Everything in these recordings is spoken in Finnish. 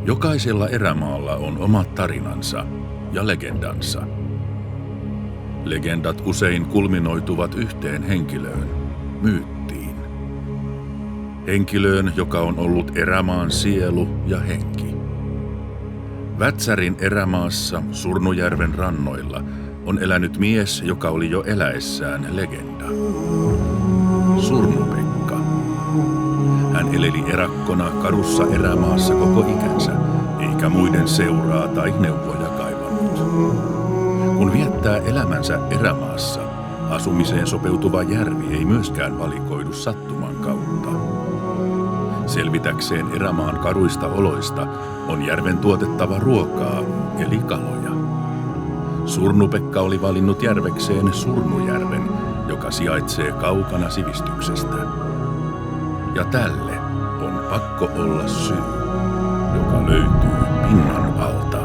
Jokaisella erämaalla on omat tarinansa ja legendansa. Legendat usein kulminoituvat yhteen henkilöön, myyttiin. Henkilöön, joka on ollut erämaan sielu ja henki. Vätsärin erämaassa Surnujärven rannoilla on elänyt mies, joka oli jo eläessään legenda. Surnu-Pekka. Hän eleli erakkona karussa erämaassa koko ikänsä, eikä muiden seuraa tai neuvoja kaivannut. Kun viettää elämänsä erämaassa, asumiseen sopeutuva järvi ei myöskään valikoidu sattuman kautta. Selvitäkseen erämaan karuista oloista on järven tuotettava ruokaa, eli kaloja. Surnu-Pekka oli valinnut järvekseen Surnujärven, joka sijaitsee kaukana sivistyksestä. Ja tälle on pakko olla syy, joka löytyy pinnan alta.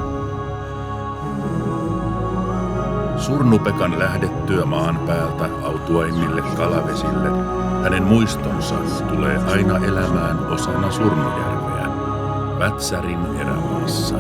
Surnu-Pekan lähdettyä maan päältä autuaimmille kalavesille, hänen muistonsa tulee aina elämään osana Surnujärveä, Vätsärin erämaassa.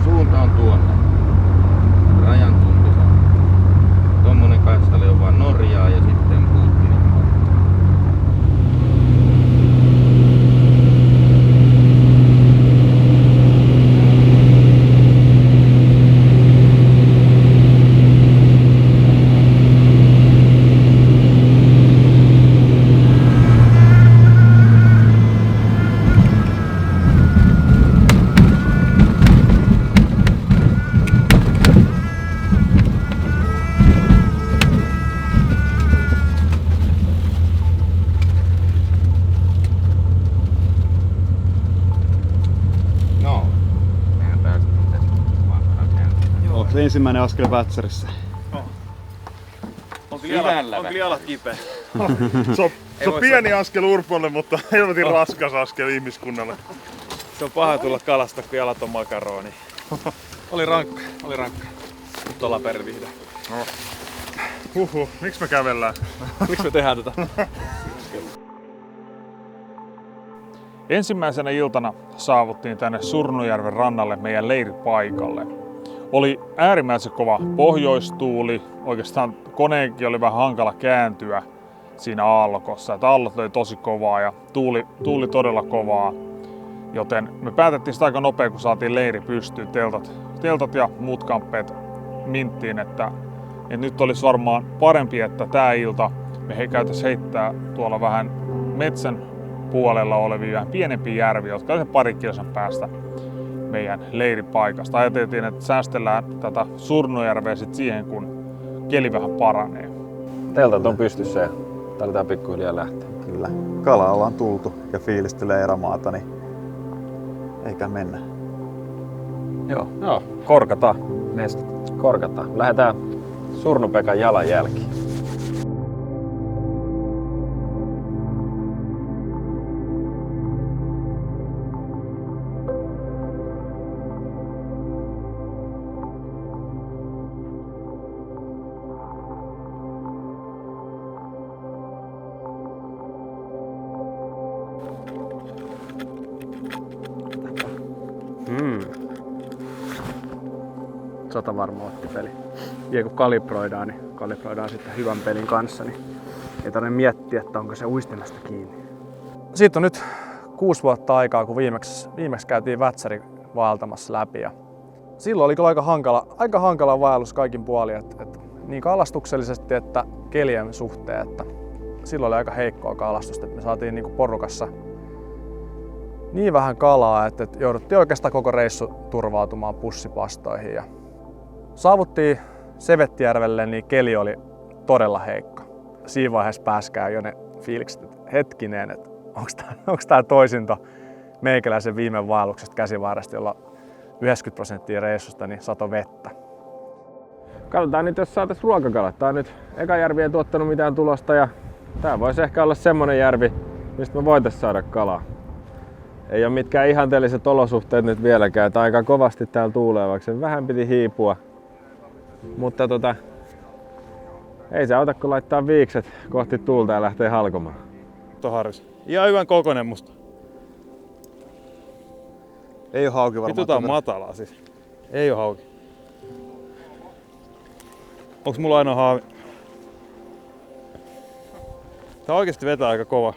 Suunta on tuonne. Rajan tuntussa. Tommonen kaistale on vaan Norjaa ja sitten Putinin maa. Ensimmäinen askel Vätsärissä. Onko jalat kipeä? Se on pieni askel Urpolle, mutta helvetin raskas askel ihmiskunnalle. Se on paha tulla kalasta, kun jalat on makarooni. Oli rankka. Nyt ollaan perillä vihdoin. Miksi me kävellään? Miksi me tehdään tätä? Ensimmäisenä iltana saavuttiin tänne Surnujärven rannalle meidän leiripaikalle. Oli äärimmäisen kova pohjoistuuli. Oikeastaan koneenkin oli vähän hankala kääntyä siinä aallokossa. Aallot oli tosi kovaa ja tuuli todella kovaa. Joten me päätettiin sitä aika nopea, kun saatiin leiri pystyyn. Teltat ja muut kamppeet minttiin, että nyt olisi varmaan parempi, että tää ilta me käytäisiin heittää tuolla vähän metsän puolella olevia vähän pienempiä järviä, jotka on pari kilsan päästä meidän leiripaikasta. Ajateltiin, että säästellään tätä Surnujärveä sit siihen, kun keli vähän paranee. Teltat on pystyssä ja taidetaan pikkuhiljaa lähteä. Kyllä. Kala ollaan tultu ja fiilistelee erämaata, niin eikä mennä. Joo, korkataan. Korkataan. Lähdetään Surnu-Pekan jalanjälkiin. Sotavarmuuttipeli. Ja kun kalibroidaan, niin kalibroidaan sitten hyvän pelin kanssa, niin ei tarvitse miettiä, että onko se uistimesta kiinni. Siitä on nyt 6 vuotta aikaa, kun viimeksi käytiin Vätsäri vaeltamassa läpi. Ja silloin oli kyllä aika hankala vaellus kaikin puolin, että niin kalastuksellisesti että kelien suhteen. Että silloin oli aika heikkoa kalastusta, että me saatiin niin kuin porukassa niin vähän kalaa, että jouduttiin oikeastaan koko reissu turvautumaan pussipastoihin. Ja saavuttiin Sevettijärvelle, niin keli oli todella heikko. Siinä vaiheessa pääskää jo ne fiilikset, että hetkinen, että onko tää toisinto meikäläisen viime vaelluksesta käsivarresta, jolla 90% reissusta niin sato vettä. Katsotaan nyt, jos saatais ruokakalat. Tää on nyt eka järvi ei tuottanut mitään tulosta ja tää voisi ehkä olla semmonen järvi, mistä me voitais saada kalaa. Ei ole mitkään ihanteelliset olosuhteet nyt vieläkään, että aika kovasti täällä tuulee, vaikka se vähän piti hiipua. Mutta ei se auta kun laittaa viikset kohti tuulta ja lähtee halkomaan. Harris. Ihan hyvän kokoinen musta. Ei oo hauki varmaan. Vittu tää on matalaa siis. Ei oo hauki. Onks mulla ainoa haavi? Tää oikeesti vetää aika kova.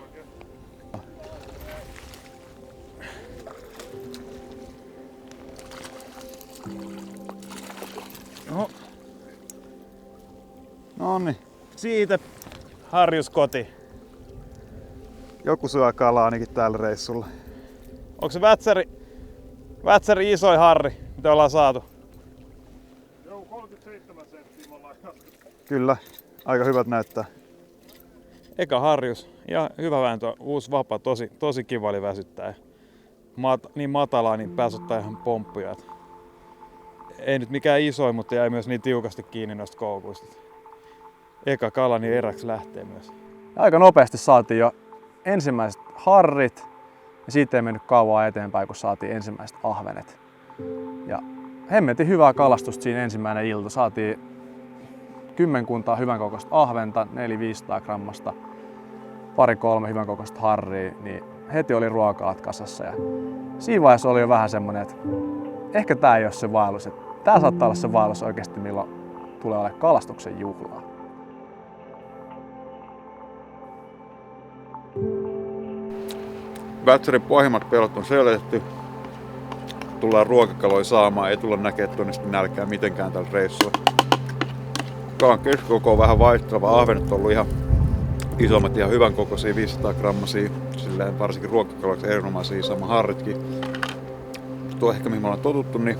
Oho. Noniin. Siitä Harjus koti. Joku syö kalaa ainakin tällä reissulla. Onko se Vätsäri isoin harri, mitä ollaan saatu? Joo, 37 senttiä me ollaan jatkettu. Kyllä, aika hyvät näyttää. Eka harjus. Ja hyvä vääntö. Uusi vapa. Tosi kiva oli väsyttää. Niin matalaa, niin pääsi ottaa ihan pomppuja. Ei nyt mikään isoin, mutta jäi myös niin tiukasti kiinni noista koukuista. Eka kala niin eräksi lähtee myös. Aika nopeasti saatiin jo ensimmäiset harrit ja siitä ei mennyt kauan eteenpäin, kun saatiin ensimmäiset ahvenet. Ja hemmetin hyvää kalastusta siinä ensimmäinen ilta. Saatiin kymmenkuntaa hyvän kokoista ahventa, 400-500 grammasta, 2-3 hyvän kokoista harria, niin heti oli ruokalat kasassa. Ja siinä vaiheessa oli jo vähän semmonen, että ehkä tää ei ole se vaellus. Tää saattaa olla se vaellus oikeesti, milloin tulee olemaan kalastuksen juhlaa. Vätsärin pohjimmat pellot on selvitetty. Tullaan ruokakaloja saamaan, ei tulla näkemään tuonne nälkää mitenkään tällä reissulla. Kalan keskikoko on vähän vaihteleva. Ahvenet on ollut ihan isommat, ihan hyvän kokoisia, 500 grammasia. Silleen varsinkin ruokakaloiksi erinomaisia, sama harritkin. Tuo ehkä mihin me ollaan totuttu, niin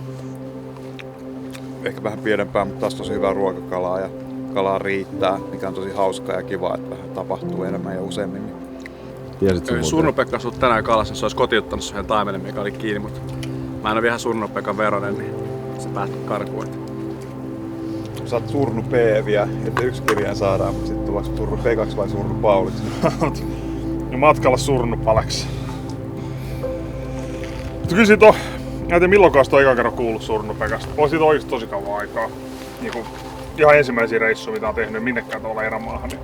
ehkä vähän pienempää, mutta taas tosi hyvää ruokakalaa ja kalaa riittää, mikä on tosi hauskaa ja kiva, että vähän tapahtuu enemmän ja useammin. Surnu-Pekka asui tänään kalassa, se olisi kotiuttanut sen taimenen, mikä oli kiinni, mutta mä en ole vielä Surnu-Pekan veronen, niin se päästi karkuun. Sä oot Surnu P-viä, että yksi kirjaan saadaan, mutta sitten tullaanko Surnu Pekaksi vai Surnu Pauliksi? Ja matkalla Surnupaleksi. Mutta kyllä siitä on, näitä milloinkaan sitä on ekan kerran kuullut Surnu-Pekasta. On siitä oikeesti tosi kauan aikaa. Niin ihan ensimmäisiä reissuja, mitä on tehnyt minnekään tuolla erämaahan. Niin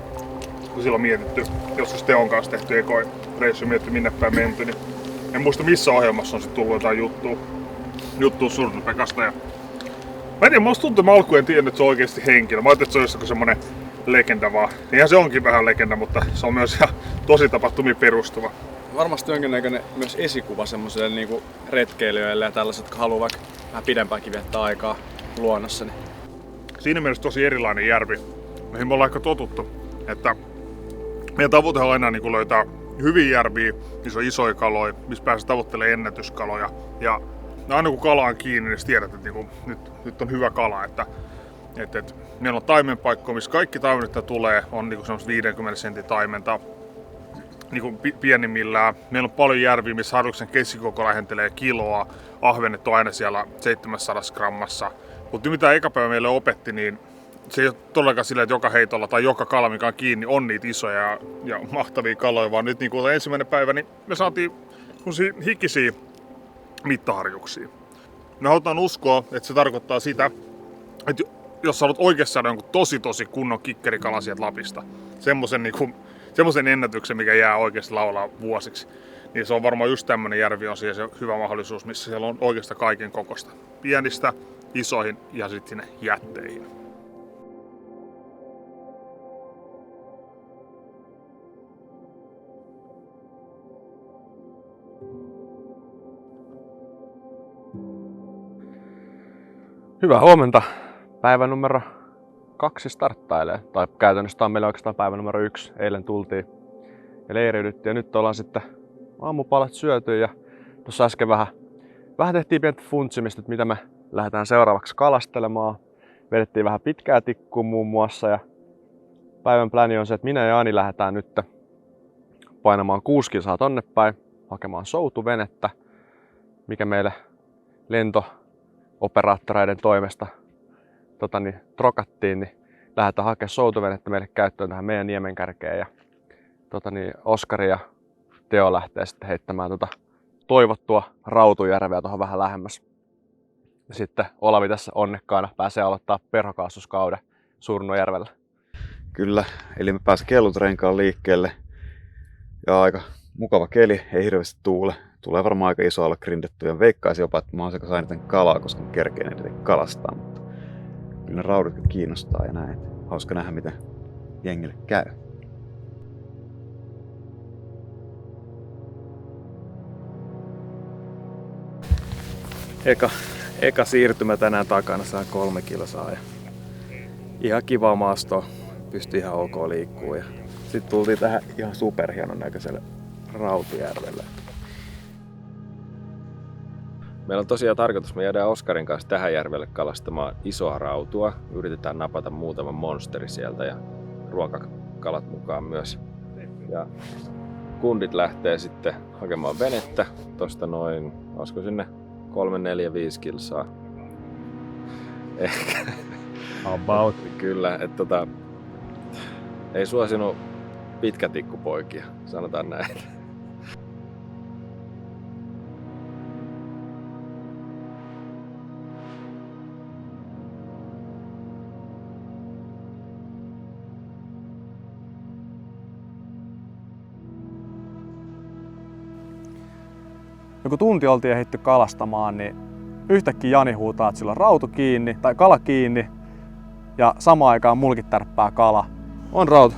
kun silloin mietitty, joskus Teon kanssa tehty ekoin reissu, mietitty minne päin menty, niin en muista missä ohjelmassa on sit tullut jotain juttua Surnu-Pekasta. Ja mä en tiedä, musta tuntuu, että mä alkuun en tiennyt, että se on oikeesti henkilö. Mä ajattelin, että se on jossakin semmonen legenda vaan. Niinhän se onkin vähän legenda, mutta se on myös ihan tosi tapahtumiin perustuva. Varmasti jonkinnäköinen myös esikuva semmoiselle niinku retkeilijöille ja tällaiset, jotka haluaa vaikka vähän pidempäänkin viettää aikaa luonnossa. Niin. Siinä mielessä tosi erilainen järvi, mihin me ollaan ehkä totuttu. Että meidän tavoite on aina niin löytää hyviä järviä, missä on isoja kaloja, missä pääsee tavoittelemaan ennätyskaloja. Ja aina kun kala on kiinni, niin tiedät, että niin nyt on hyvä kala. Että meillä on taimenpaikkoja, missä kaikki taimenet, mitä tulee, on niin semmoista 50 sentin taimenta niin pienimmillään. Meillä on paljon järviä, missä harjoituksen keskikoko lähentelee kiloa. Ahvenet on aina siellä 700 grammassa. Mutta mitä eka päivä meille opetti, niin se ei ole todellakaan sillä, että joka heitolla tai joka kala, mikä on kiinni, on niitä isoja ja mahtavia kaloja, vaan nyt niin kuin ensimmäinen päivä, niin me saatiin hikisiä mittaharjuksia. Me halutaan uskoa, että se tarkoittaa sitä, että jos sä haluat oikeasti saada jonkun tosi kunnon kikkerikala sieltä Lapista, semmoisen ennätyksen, mikä jää oikeasti laulaa vuosiksi, niin se on varmaan just tämmönen järvi on siihen se hyvä mahdollisuus, missä siellä on oikeastaan kaiken kokosta. Pienistä, isoihin ja sitten sinne jätteihin. Hyvää huomenta. Päivä numero 2 starttailee. Tai käytännössä tämä on meillä oikeastaan päivä numero 1. Eilen tultiin ja leiriydyttiin ja nyt ollaan sitten aamupalat syöty ja tuossa äsken vähän tehtiin pientä funtsimista, että mitä me lähdetään seuraavaksi kalastelemaan. Vedettiin vähän pitkää tikkua muun muassa ja päivän pläni on se, että minä ja Ani lähdetään nyt painamaan 6 kilsaa tonne päin, hakemaan soutuvenettä, mikä meille lentooperaattoreiden toimesta trokattiin, niin lähdetään hakemaan soutuvenettä meille käyttöön tähän meidän niemenkärkeen. Ja Oskari ja Teo lähtee sitten heittämään toivottua Rautujärveä tuohon vähän lähemmäs. Ja sitten Olavi tässä onnekkaana pääsee aloittaa perhokaastuskauden Surnujärvellä. Kyllä, eli me pääsemme kellutrenkaan liikkeelle. Ja aika mukava keli, ei hirveästi tuule. Tulee varmaan aika iso alla grindetty ja veikkaisin jopa, että mä oon sekä sain eniten kalaa, koska mä kerkeen eniten kalastaa. Mutta kyllä ne raudut kiinnostaa ja näin. Hauska nähdä, miten jengille käy. Eka siirtymä tänään takana, saa 3 kilsaa ja ihan kiva maasto, pystyy ihan ok liikkuu. Ja sitten tultiin tähän ihan superhienon näköiselle Rautujärvelle. Meillä on tosiaan tarkoitus, me jäädään Oskarin kanssa tähän järvelle kalastamaan isoa rautua. Yritetään napata muutama monsteri sieltä ja ruokakalat mukaan myös. Ja kundit lähtee sitten hakemaan venettä tosta noin, olisiko sinne 3, 4, 5 kilsaa. Ehkä. About. Kyllä, että ei suosinut pitkätikkupoikia, sanotaan näin. Ja kun tunti oltiin ehditty kalastamaan, niin yhtäkkiä Jani huutaa, että sillä on rautu kiinni, tai kala kiinni, ja samaan aikaan mulkit tärppää kala. On rautu.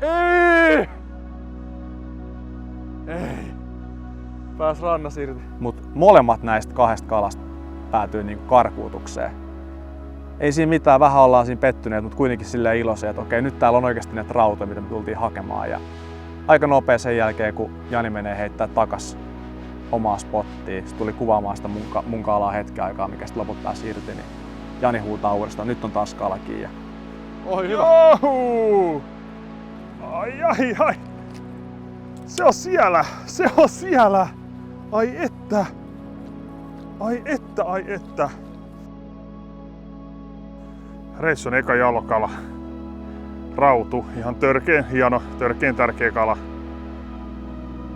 Ei! Ei! Pääs rannas irti. Mut molemmat näistä 2 kalasta päätyy niinku karkuutukseen. Ei siinä mitään, vähän ollaan siinä pettyneet, mutta kuitenkin silleen iloisia, että okei, nyt täällä on oikeasti näitä rautoja, mitä me tultiin hakemaan. Ja aika nopea sen jälkeen, kun Jani menee heittää takas omaa spottiin, se tuli kuvaamaan sitä mun kalaa hetken aikaa, mikä sitten loput pääsi irti, niin Jani huutaa uudestaan, nyt on taas kala kiinni. Oi hyvä! Johu! Ai! Se on siellä! Ai että! Reissun eka jalokala. Rautu, ihan törkeen hieno, törkeen tärkeä kala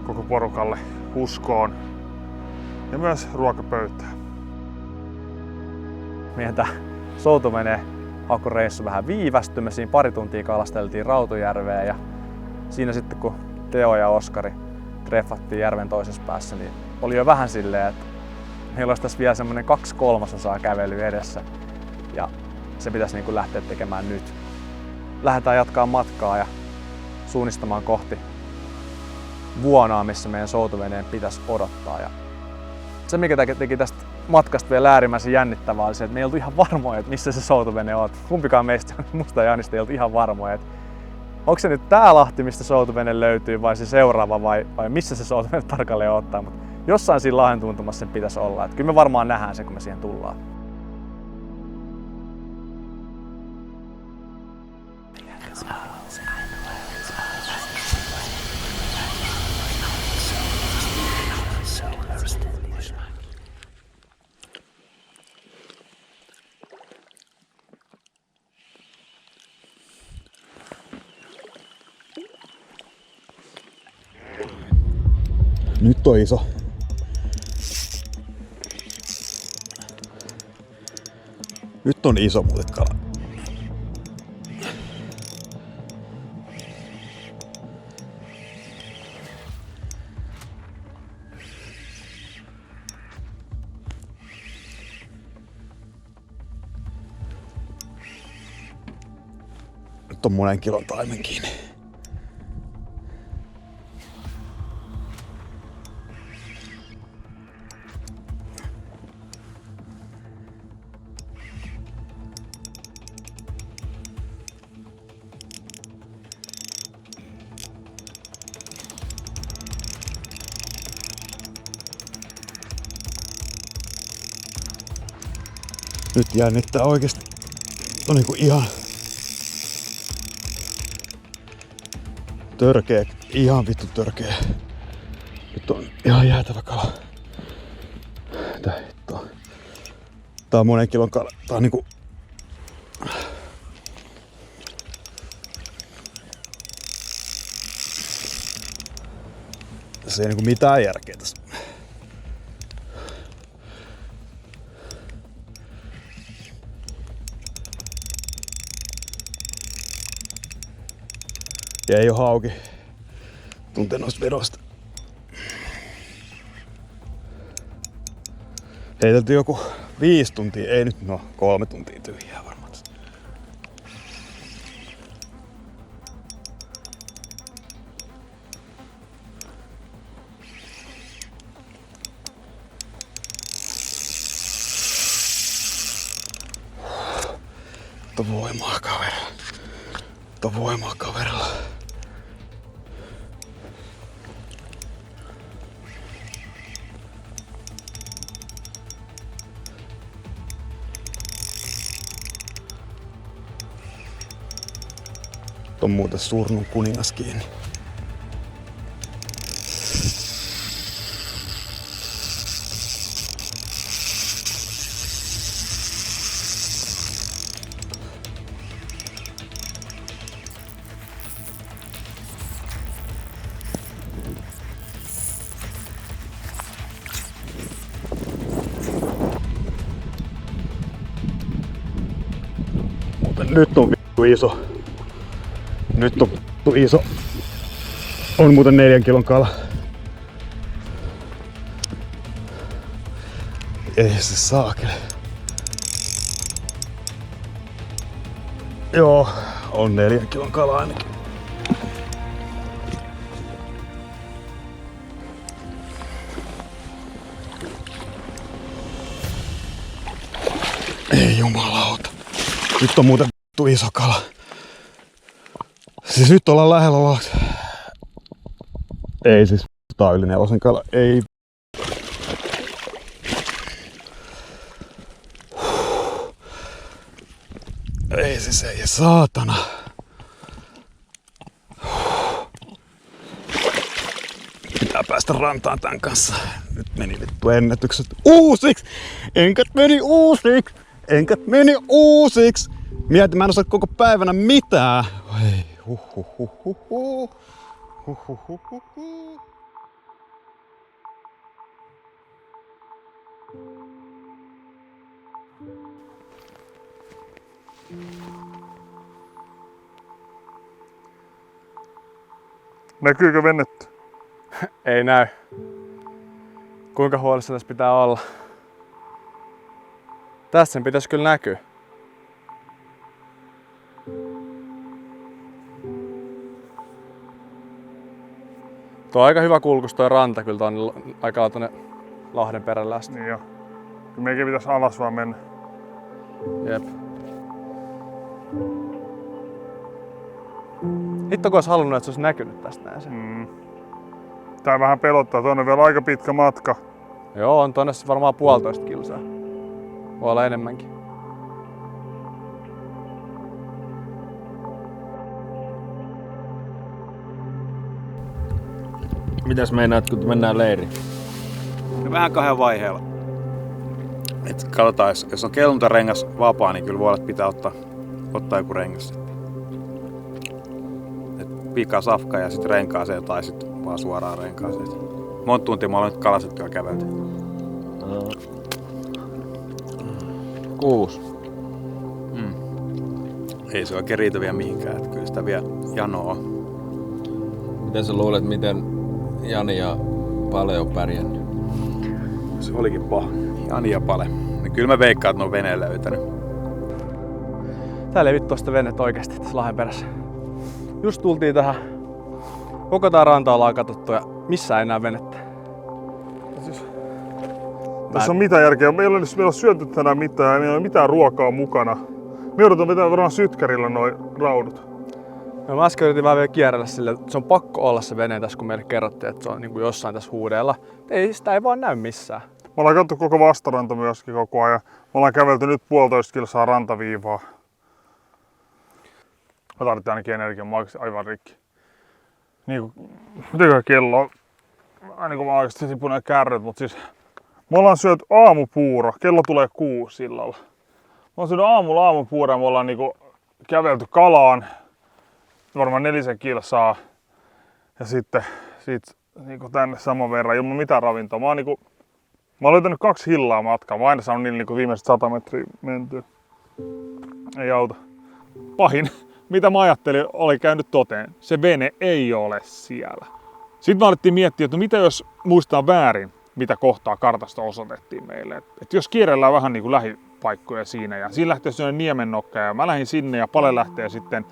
koko porukalle uskoon ja myös ruokapöytään. Meidän tää soutuveneen hakureissu vähän viivästyi. Me siinä pari tuntia kalasteltiin Rautujärveä ja siinä sitten kun Teo ja Oskari treffattiin järven toisessa päässä, niin oli jo vähän silleen, että meillä olisi tässä vielä semmonen 2/3 kävely edessä ja se pitäisi niin kuin lähteä tekemään nyt. Lähdetään jatkaa matkaa ja suunnistamaan kohti vuonaa, missä meidän soutuveneen pitäisi odottaa. Ja se, mikä teki tästä matkasta vielä äärimmäisen jännittävää, oli se, että me ei oltu ihan varmoja, että missä se soutuvene on. Kumpikaan meistä, musta ja Janista, ei oltu ihan varmoja, että onko se nyt tää lahti, mistä soutuvene löytyy, vai se seuraava, vai missä se soutuvene tarkalleen ottaa. Mutta jossain siinä lahden tuntumassa sen pitäisi olla. Että kyllä me varmaan nähdään se, kun me siihen tullaan. Nyt on iso. Nyt on iso mulle kala. Nyt on monen kilon taimen kiinni. Nyt jännittää oikeesti. On niinku Törkeä, ihan vittu törkeä. Nyt on ihan jäätävä kala. Tää hittoa. Tää on monen kilon kala. Tää on niinku... Tässä ei niinku mitään järkeä tässä. Ja ei oo hauki. Tuntee noista vedoista. Heiteltiin joku 5 tuntia, ei nyt, 3 tuntia tyhjää varmaan. Mutta voimaa kaverilla. Mutta voimaa kaverilla. On muuten Surnun kuningas kiinni. Nyt on vittu iso. Nyt on vittu iso. On muuten 4 kilon kala. Ei se saakeli. Joo, on 4 kilon kala ainakin. Ei jumalauta. Nyt on muuten vittu iso kala. Siis nyt ollaan lähellä ollaan. Ei siis, tää on yli 4 kala. Ei. Ei siis, ei saatana. Pitää päästä rantaan tän kanssa. Nyt meni vittu ennätykset uusiksi. Enkät meni uusiksi. Enkät meni uusiksi. Mietin, mä en osaa koko päivänä mitään. Ei. Näkyykö venettä? Ei näy. Kuinka huolissa tässä pitää olla? Tässä sen pitäisi kyllä näkyä. Tuo on aika hyvä kulkus toi ranta kyllä tuonne aikaa tuonne Lahden perällä asti. Niin jo. Kyllä meidänkin pitäisi alas vaan mennä. Jep. Hitto kun olisi halunnut, että se olisi näkynyt tästä näin se. Tää vähän pelottaa, tuonne on vielä aika pitkä matka. Joo, on tonne varmaan 1,5 kilsaa. Voi olla enemmänkin. Mitäs meinaat, kun mennään leiriin? No vähän 2 vaiheella. Et katsotaan, jos on kelluntarengas vapaa, niin kyllä voi olla, että pitää ottaa joku rengas. Et pika safka ja sitten renkaaseen tai sitten vaan suoraan renkaaseen. Monta tuntia mä olen nyt kalasettua kävelty. 6. Ei se oikein riitä vielä mihinkään, että kyllä sitä vielä janoa on. Miten sä luulet, miten Jani ja Pale on pärjännyt? Se olikin paha. Jani ja Pale. Niin kyllä mä veikkaan, että ne on veneen löytänyt. Täällä ei vittu sitä venettä oikeesti tässä Lahden perässä. Just tultiin tähän. Koko tää ranta ollaan katsottu ja missään ei näe venettä. Tässä on mitään järkeä. Meillä ei ole syöty tänään mitään, meillä ei ole mitään ruokaa mukana. Me joudutaan vetämään varmaan sytkärillä noi raudut. No, mä äsken yritin vähän vielä kierrellä silleen, että se on pakko olla se vene tässä, kun meille kerrottiin, että se on niin kuin jossain tässä huudeella. Sitä ei vaan näy missään. Me ollaan katsottu koko vastaranta myöskin koko ajan. Me ollaan kävelty nyt 1,5 kilsaa rantaviivaa. Mä tarvitsen ainakin energiaa, mä oon aivan rikki. niinku, mitenköhän kello on? Niin mä oikeesti tipunen kärryt, mutta siis me ollaan syöty aamupuuro, kello tulee 6 sillalla. Mä oon syönyt aamulla aamupuuroa, me ollaan niinku kävelty kalaan, varmaan 4 kilsaa. Ja sitten siitä niinku tänne saman verran ilman mitään ravintoa. Mä oon löytänyt 2 hillaa matkaa, mä oon aina saanut niillä niinku viimeiset 100 metriä mentyä. Ei auta. Pahin, mitä mä ajattelin, oli käynyt toteen. Se vene ei ole siellä. Sitten me alettiin miettiä, että no mitä jos muistaa väärin, mitä kohtaa kartasta osoitettiin meille. Että jos kierrellään vähän niin kuin lähipaikkoja siinä ja siinä lähtee sellainen niemennokka ja mä lähdin sinne ja Pale lähtee sitten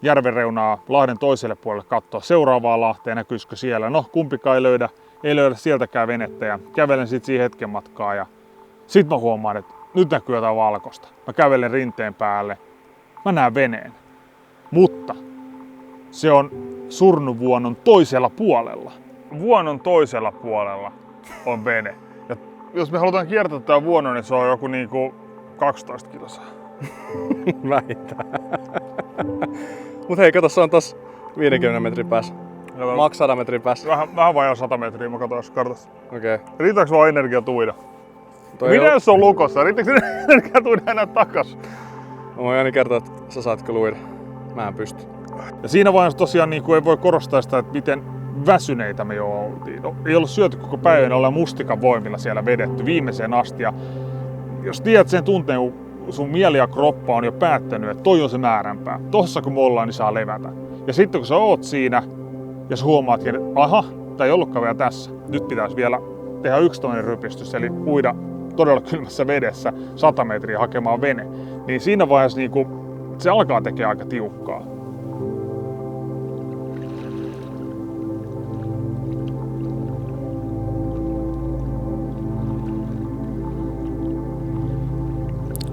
järven reunaa Lahden toiselle puolelle katsoa seuraavaa lahtea, näkyisikö siellä. No kumpikaan ei löydä sieltäkään venettä ja kävelen sitten siihen hetken matkaa ja sit mä huomaan, että nyt näkyy jotain valkoista. Mä kävelen rinteen päälle, mä näen veneen, mutta se on Surnuvuonon toisella puolella. Vuonon toisella puolella on vene. Ja jos me halutaan kiertää tää vuono, niin se on joku niinku 12 kilsaa. Vähintään. Mut hei, kato, se on tossa 50 metrin päässä. Maks 100 metrin päässä. Vähän vajaa 100 metriä, mä katson kartasta. Okei. Okay. Riittääks vaan energia tuida? Mitä jos se on lukossa? Riittääks energia tuida enää takas? Mä voin aina kertoa, että sä saatko luida. Mä en pysty. Ja siinä vaiheessa tosiaan niin ei voi korostaa sitä, että miten väsyneitä me jo oltiin. No, ei ollut syöty koko päivänä, ollaan mustikan voimilla siellä vedetty viimeiseen asti. Ja jos tiedät sen tunteen, kun sun mieli ja kroppa on jo päättänyt, että toi on se määränpää. Tossa kun me ollaan, niin saa levätä. Ja sitten kun sä oot siinä ja sä huomaat, että aha, tää ei ollutkaan vielä tässä. Nyt pitäisi vielä tehdä 1 toinen rypistys, eli uida todella kylmässä vedessä 100 metriä hakemaan vene. Niin siinä vaiheessa niin se alkaa tekemään aika tiukkaa.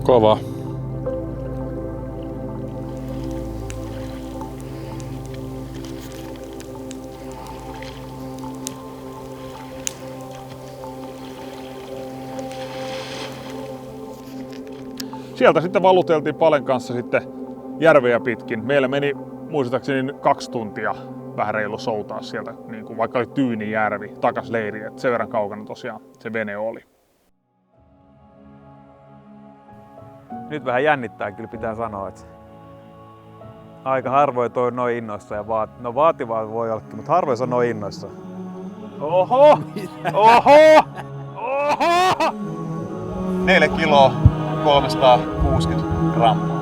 Kova. Sieltä sitten valuteltiin Palen kanssa sitten järveä pitkin. Meillä meni muistaakseni 2 tuntia vähän reilu soutaa sieltä, niin kuin vaikka oli tyyni järvi, takas leiriin. Sen verran kaukana tosiaan se vene oli. Nyt vähän jännittää, kyllä pitää sanoa, että aika harvoin toi noin innoissa ja vaativaa voi ollakin, mutta harvoin se on noin innoissa. Oho! Oho! Oho! 4 kiloa, 360 grammaa.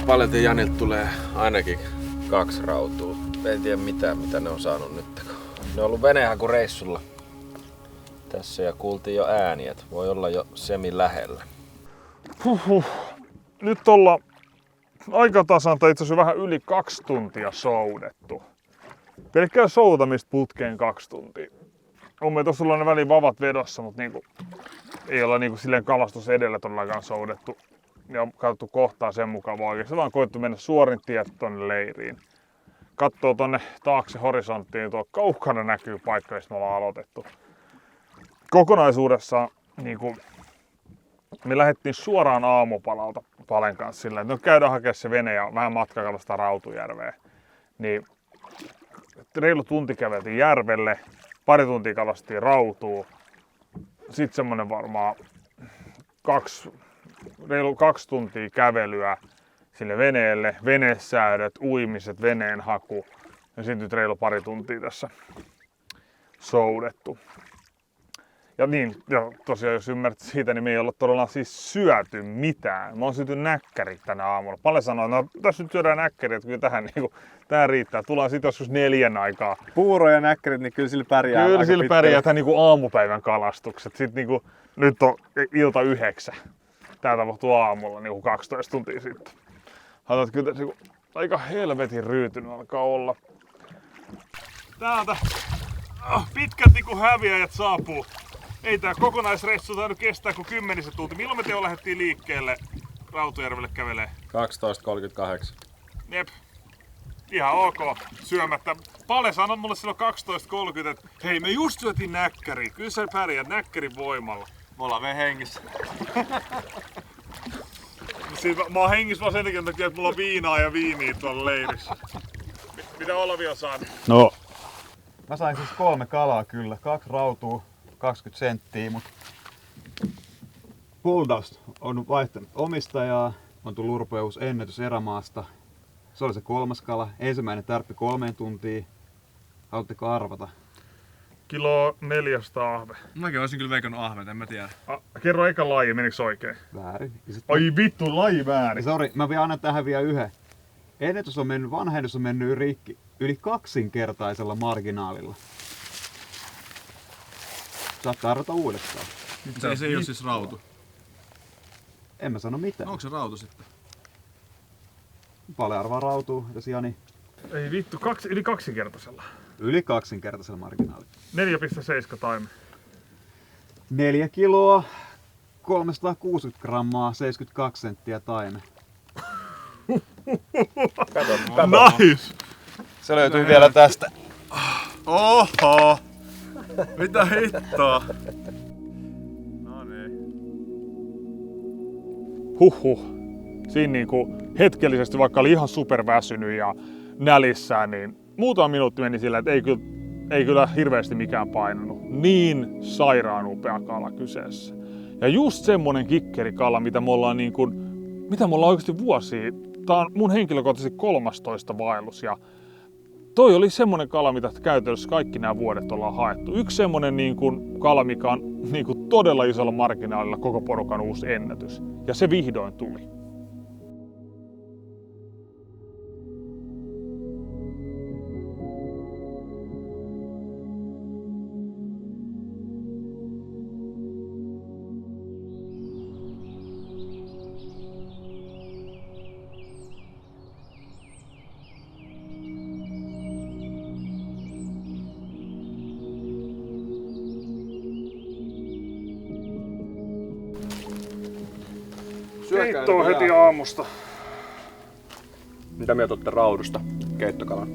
Paletin Janilta tulee ainakin 2 rautua. En tiedä mitään, mitä ne on saanut nyt. Ne on ollut veneenhakureissulla tässä ja kuultiin jo ääniä, että voi olla jo semi lähellä. Nyt ollaan aikatasan tai itse asiassa vähän yli 2 tuntia soudettu. Pelkkää soutamista putkeen 2 tuntia. On me tossa ollut ne väliin vavat vedossa, mutta ei olla silleen kalastus edellä todellakaan soudettu. Ja katsottu kohtaa sen mukaan vaan oikeesti vaan koettu mennä suorin tietä tonne leiriin. Katsoo tonne taakse horisonttiin, niin tuo kaukana näkyy paikka, mistä me ollaan aloitettu. Kokonaisuudessaan me lähdettiin suoraan aamupalalta Palen kanssa sillä, että käydään hakemaan se vene ja vähän matkakalastaa Rautujärveen. Niin reilu tunti käveltiin järvelle, pari tuntia kalastiin Rautuun. Sitten semmonen varmaan reilu 2 tuntia kävelyä sille veneelle, venesäädöt, uimiset, veneen haku ja sitten nyt reilu pari tuntia tässä soudettu. Ja tosiaan jos ymmärrät siitä, niin me ei olla todella siis syöty mitään. Mä oon syöty näkkärit tänä aamulla. Pale sanoo, no tässä nyt syödään näkkärit, että kyllä tähän riittää. Tullaan sitten joskus 4 aikaa. Puuro ja näkkärit, niin kyllä sillä pärjää. Kyllä sillä pärjää tähän aamupäivän kalastukset. Sitten nyt on ilta 9. Tää tapahtuu aamulla 12 tuntia sitten. Haluat kyllä tässä aika helvetin ryytynyt alkaa olla. Täältä pitkälti kun häviäjät saapuu. Ei tää kokonaisreissu tainnut kestää kuin 10 tuntia. Milloin me Teo lähdettiin liikkeelle Rautujärvelle kävelee? 12.38. Jep. Ihan ok syömättä. Pale sanoi mulle silloin 12.30, että hei me just syötiin näkkäriä. Kyllä sä pärjät näkkärin voimalla. Me ollaan vielä hengissä. Siis mä oon hengissä vaan sen takia, että mulla on viinaa ja viiniä tuolla leirissä. Mitä Olavi on saanut? No. Mä sain siis 3 kalaa kyllä. 2 rautua, 20 senttiä, mutta Bulldogs on vaihtanut omistajaa. On tullut urpeuus ennätys erämaasta. Se oli se 3. kala. Ensimmäinen tärppi 3 tuntia. Haluatteko arvata? Kilo 400 ahve. Mäkin olisin kyllä veikannut ahvet, en mä tiedä. Kerro eka laji, menikö oikein? Väärin. Ai vittu, laji väärin. Sori, mä vielä annan tähän vielä yhden. Vanha ennätys on mennyt rikki yli 2-kertaisella marginaalilla. Saattaa arvata uudestaan. Se ei oo siis rautu. En mä sano mitään. No, onko se rautu sitten? Paljon arvaa rautuu, jos Jani. Ei vittu, yli 2-kertaisella. Yli 2-kertaisella marginaalilla. 4,7 taimi. 4 kiloa, 360 grammaa, 72 senttiä taime. Nice! Se löytyy vielä tästä. Oho! Mitä hittoa? No niin. Huhhuh. Siinä niinku hetkellisesti, vaikka oli ihan superväsynyt ja nälissään, niin muutama minuutti meni sillä, että ei kyllä hirveästi mikään painanut. Niin sairaan upea kala kyseessä. Ja just semmonen kikkerikala, mitä me ollaan oikeasti vuosia. Tää on mun henkilökohtaisesti 13 vaellus ja toi oli semmonen kala, mitä käytännössä kaikki nämä vuodet ollaan haettu. Yksi semmonen kala, mikä on todella isolla marginaalilla koko porukan uusi ennätys. Ja se vihdoin tuli. Keittoa heti aamusta. Mitä mieltä olette raudusta keittokalan?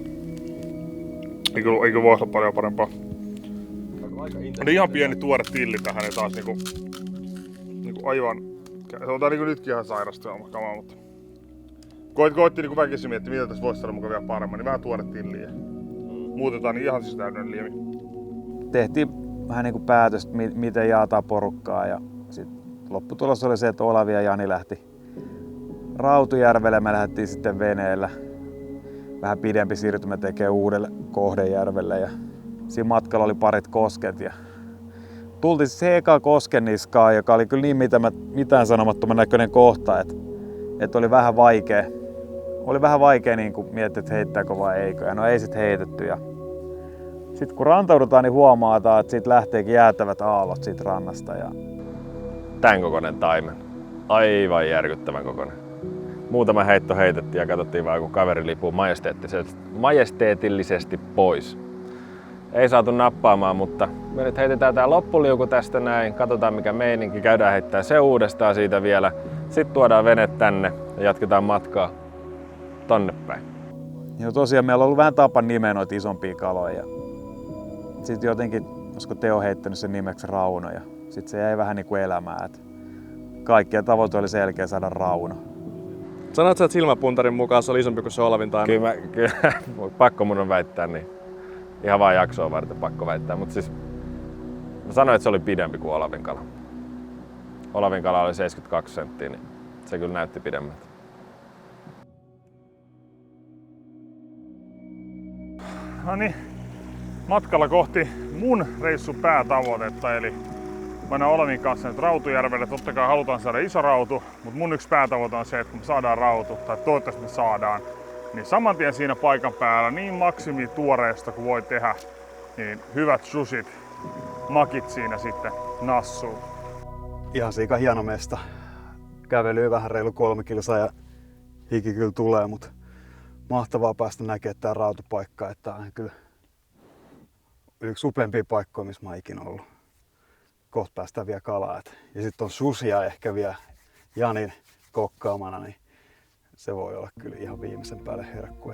Eikö voi olla paljon parempaa? Oli ihan pieni tuore tilli tähän ja taas niinku aivan... Se on tää nytkin ihan sairasta kamaa, mutta... Koitti väkisin miettiä, mitä tässä voisi saada mukaan vielä paremmin, niin vähän tuore tilliä. Muutetaan niin ihan siis täydellinen liemi. Tehtiin vähän niinku päätös, miten jaetaan porukkaa ja sit lopputulos oli se, että Olavi ja Jani lähti Rautujärvelle. Me lähdettiin sitten veneellä. Vähän pidempi siirtymä tekee uudelle Kohdejärvelle ja siinä matkalla oli parit kosket. Ja tultiin se eka koskenniskaan, joka oli kyllä niin mitään sanomattoman näköinen kohta, että oli vähän vaikea. Oli vähän vaikea niin miettiä, että heittääkö vai eikö. Ja no ei sit heitetty. Ja sitten kun rantaudutaan, niin huomataan, että siitä lähteekin jäätävät aallot siitä rannasta. Ja Tän kokoinen taimen. Aivan järkyttävän kokoinen. Muutama heitto heitettiin ja katsottiin vaan, kun kaveri lipuu majesteetillisesti pois. Ei saatu nappaamaan, mutta me nyt heitetään tää loppuliuku tästä näin. Katsotaan mikä meininki. Käydään heittää se uudestaan siitä vielä. Sitten tuodaan vene tänne ja jatketaan matkaa tonne päin. Ja tosiaan meillä on ollut vähän tapa nimeä noita isompia kaloja. Sitten jotenkin, olisiko Teo heittänyt sen nimeksi Rauno ja sitten se jäi vähän niin kuin elämään. Että kaikkien tavoite oli selkeä saada Rauno. Sanoit sä, että silmäpuntarin mukaan se oli isompi kuin se Olavin taimen? Kyllä, pakko mun on väittää niin. Ihan vaan jaksoa varten pakko väittää, mutta siis mä sanoin, että se oli pidempi kuin Olavin kala. Olavin kala oli 72 senttiä, niin se kyllä näytti pidemmältä. No niin, matkalla kohti mun reissun päätavoitetta, eli mä näen Olavin kanssa nyt Rautujärvelle. Totta kai halutaan saada iso rautu, mutta mun yksi päätavoite on se, että kun me saadaan rautu, tai toivottavasti me saadaan, niin saman tien siinä paikan päällä niin maksimi tuoreesta kuin voi tehdä, niin hyvät sushit, makit siinä sitten nassuu. Ihan siika hieno mesta. Kävelyä vähän reilu 3 kilsaa ja hiki kyllä tulee, mutta mahtavaa päästä näkemään tää rautapaikka, että on kyllä yksi upeimpia paikkoja, missä mä oon ikinä ollut. Kohta päästään vielä kalaa. Ja sitten on susia ehkä vielä Janin kokkaamana, niin se voi olla kyllä ihan viimeisen päälle herkku.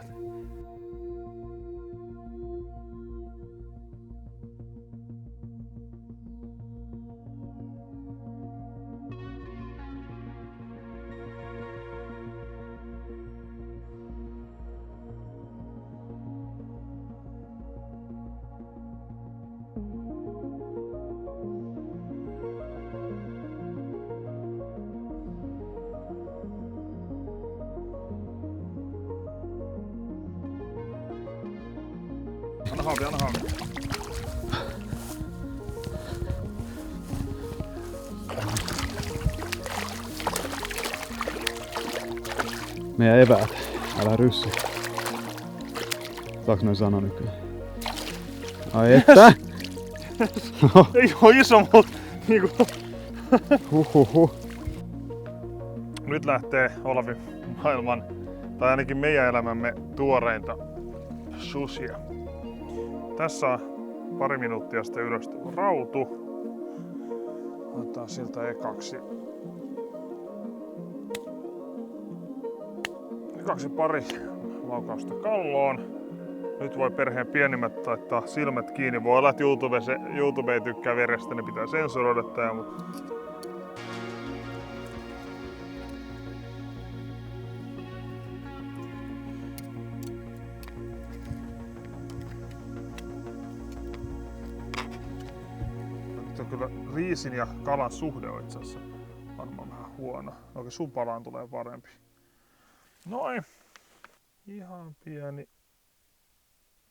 Anna haavi. Meidän eväät, älä ryssy. Saaks noin sanoa nykyään? Ai että? Ei oo iso, mutta niinku... Huhhuh. Nyt lähtee Olavi maailman, tai ainakin meidän elämämme tuoreinta sushia. Tässä on pari minuuttia sitten ylös rautu. Otetaan siltä ekaksi pari laukausta kalloon. Nyt voi perheen pienimmät laittaa silmät kiinni. Voi olla, että YouTube ei tykkää verestä, niin pitää sensuroida tää, mutta nyt on kyllä riisin ja kalan suhde on itse asiassa varmaan vähän huono. Oikein sun palaan tulee parempi. Noin. Ihan pieni.